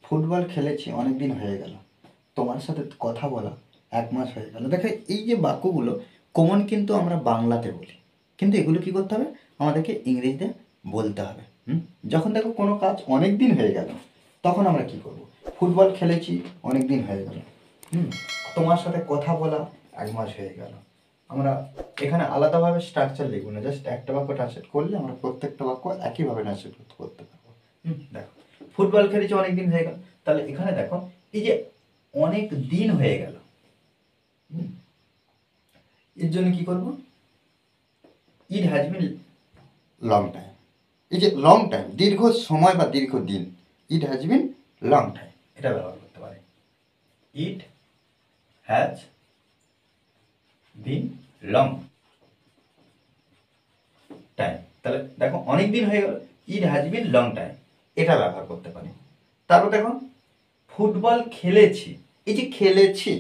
Football খেলেছি অনেক দিন হয়ে গেল, তোমার সাথে কথা বলা 1 মাস হয়ে গেল। দেখো এই যে বাক্যগুলো কমন কিন্তু আমরা বাংলাতে বলি, কিন্তু এগুলো কী করতে হবে, আমাদেরকে ইংরেজিতে বলতে হবে। যখন দেখো কোনো কাজ অনেক দিন হয়ে গেল, তখন আমরা কি করব, ফুটবল খেলেছি অনেক দিন হয়ে গেল, তোমার সাথে কথা বলা 1 মাস হয়ে গেল। আমরা এখানে আলাদাভাবে স্ট্রাকচার লিখব না, জাস্ট একটা বাক্য ট্রান্সলেট করলে আমরা প্রত্যেকটা বাক্য একইভাবে ট্রান্সলেট করতে পারবো। দেখো ফুটবল খেলেছি অনেক দিন হয়ে গেল, তাহলে এখানে দেখো এই যে অনেক দিন হয়ে গেল, এর জন্য কি করব, ইট হ্যাজ বিন লং টাইম। এই যে লং টাইম, দীর্ঘ সময় বা দীর্ঘ দিন, ইট হ্যাজ বিন লং টাইম, এটা ব্যবহার করতে পারে। ইট হ্যাজ বিন লং টাইম, তাহলে দেখো অনেক দিন হয়ে গেল, it has been long time, এটা ব্যবহার করতে পারি। তারপর দেখো ফুটবল খেলেছি, এই যে খেলেছি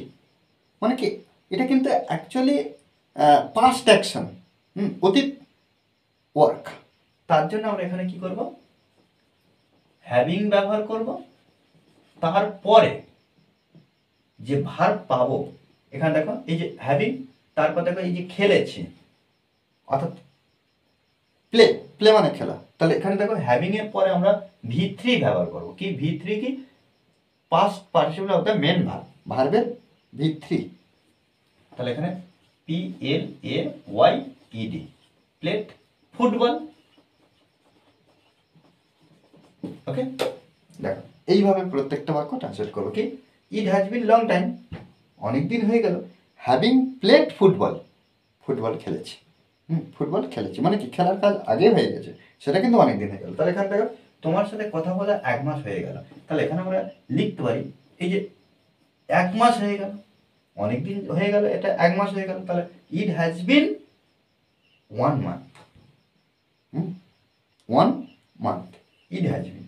মানে কি, এটা কিন্তু অ্যাকচুয়ালি পাস্ট অ্যাকশন, অতীত ওয়ার্ক। তার জন্য আমরা এখানে কি করব, হ্যাভিং ব্যবহার করব। তারপরে যে ভার্ব পাবো, এখানে দেখো এই যে হ্যাভিং, তারপর দেখো এই যে খেলেছি, অর্থাৎ প্লে, প্লে মানে খেলা। তাহলে এখানে দেখো হ্যাভিং এর পরে আমরা V3 ব্যবহার করব। কি V3 কি, past participle of the main verb, ভার্বের V3। তাহলে এখানে PLAYED, প্লেট, ফুটবল। ওকে, দেখো এইভাবে প্রত্যেকটা বাক্য ট্রান্সলেট করবো। কি, ইট হ্যাজ বিন লং টাইম, অনেক দিন হয়ে গেল, হ্যাভিং প্লেড ফুটবল, ফুটবল খেলেছি। ফুটবল খেলেছি মানে কি, খেলার কাজ আগে হয়ে গেছে, সেটা কিন্তু অনেক দিন হয়ে গেল। তাহলে এখানে দেখো তোমার সাথে কথা বলা 1 মাস হয়ে গেল, তাহলে এখানে আমরা লিখতে পারি এই যে 1 মাস হয়ে গেল, অনেক দিন হয়ে গেল, এটা 1 মাস হয়ে গেল, তাহলে ইট has bin 1 month. 1 month, it has বিন।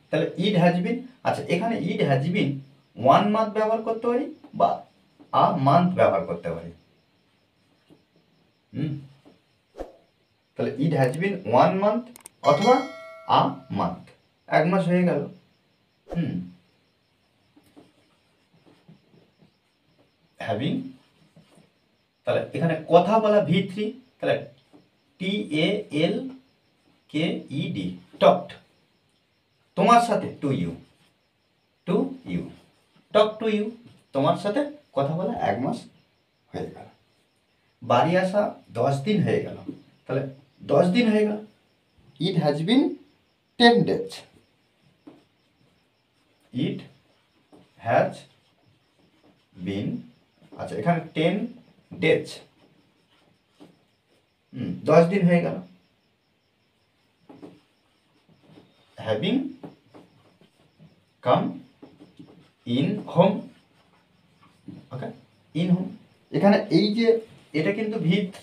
তাহলে ইট হ্যাজ বিন, আচ্ছা এখানে ইট হ্যাজ বিন 1 মান্থ ব্যবহার করতে পারি বা আ মান্থ ব্যবহার করতে পারি। তাহলে ইট হ্যাজ বিন 1 মান্থ অথবা আ মান্থ, 1 মাস হয়ে গেল। হ্যাভিং, তাহলে এখানে কথা বলা V3, তাহলে TALKED, টকড, তোমার সাথে to you, talk to you, তোমার সাথে কথা বলা 1 মাস হয়ে গেল। বাড়ি আসা 10 দিন হয়ে গেল, তাহলে 10 দিন হয়ে গেল, it has been 10 days, it has been, আচ্ছা এখানে 10 days, 10 দিন হয়ে গেল, having come in home. Okay, in home, এখানে এই যে এটা কিন্তু V3,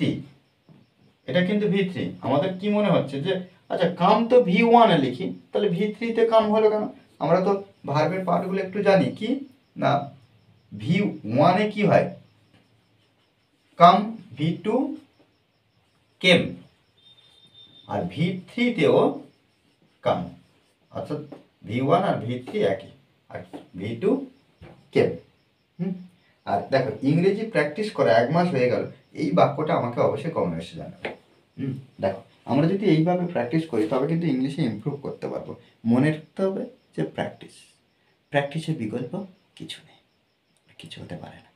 এটা কিন্তু V3, আমাদের কি মনে হচ্ছে যে আচ্ছা কাম তো V1 এ লিখি, তাহলে V3 তে কাম হলো কেন? আমরা তো ভার্বের পার্টগুলো একটু জানি, কি না V1 এ কি হয়, কাম, V2 কেম, আর V3 তেও কাম, অর্থাৎ V1 আর V3 একই, আর V2 কেম। আর দেখো ইংরেজি প্র্যাকটিস করা 1 মাস হয়ে গেল, এই বাক্যটা আমাকে অবশ্যই কমেন্টে জানাবে। দেখো আমরা যদি এইভাবে প্র্যাকটিস করি তবে কিন্তু ইংলিশে ইমপ্রুভ করতে পারবো। মনে রাখতে হবে যে প্র্যাকটিসের বিকল্প কিছু নেই, কিছু হতে পারে না।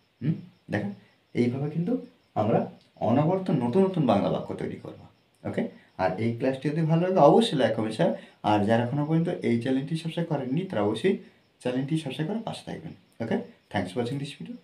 দেখো এইভাবে কিন্তু আমরা অনবরত নতুন নতুন বাংলা বাক্য তৈরি করবো। ওকে, আর এই ক্লাসটি যদি ভালো লাগে অবশ্যই লাইক কমেন্ট শেয়ার, আর যারা এখনো পর্যন্ত এই চ্যানেলটি সাবস্ক্রাইব করেননি তারা অবশ্যই চ্যানেলটি সাবস্ক্রাইব করে পাশে থাকবেন। Okay, thanks for watching this video.